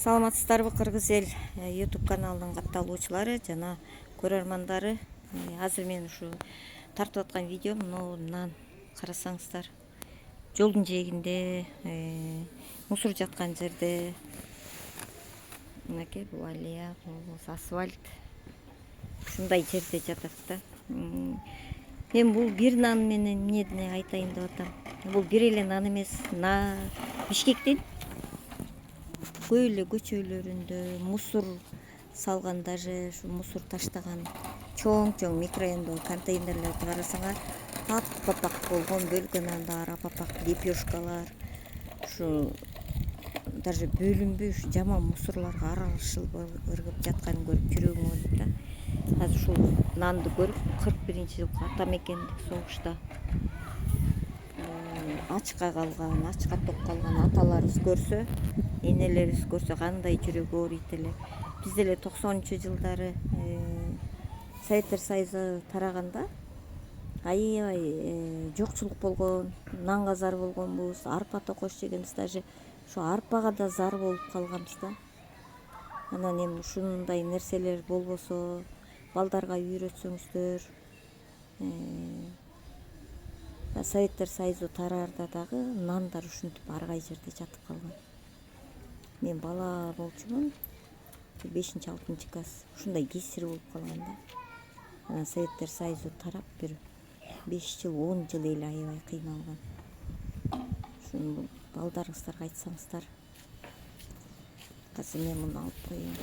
Саламатсыздарбы Кыргыз эл YouTube каналынын катталуучулары жана көрөрмандары. Азыр мен ушу тартып аткан видео мындан карасаңыздар. Жолдун жээгинде мусор жаткан жерде мынакей бул аллея, асфальт ушундай жерде жатат да. Мен бул бир нан менен эмне айтайын деп атам. Бул бир эле нан эмес, Бишкектин көп эле көчөлөрүндө мусор салган, даже ушу мусор таштаган чоң микрорайондогу контейнерлерди карасаңар, ап-апак болгон, бөлкө нандар, ап-апак лепешкалар, ушу даже бөлүнбөй ушу жаман мусорлорго аралашып ыргып жатканын көрүп жүрөгүм ооруйт да. Азыр ушул нанды көрүп 41-жылкы ата мекендик согушта ачка калган, ачка ток калган аталарыбыз көрсө, энелерибиз көрсө кандай жүрөгү ооруйт эле. Биз деле 90-жылдары Советтер Союзу тараганда аябай жокчулук болгон, нанга зар болгонбуз, арпа токош жегенбиз, даже ушу арпага да зар болуп калганбыз да. Анан эми ушундай нерселер болбосо, балдарга үйрөтсөңүздөр, Советтер Союзу тараарда дагы нандар ушинтип ар кай жерде жатып калган. Мен бала болчумун, 5-6 класс, ушундай кесир болуп калган да. Анан Советтер Союзу тарап бир 5 жыл, 10 жыл эле аябай кыйналган. Ушуну балдарыңыздарга айтсаңыздар. Азыр мен муну алып коеюн.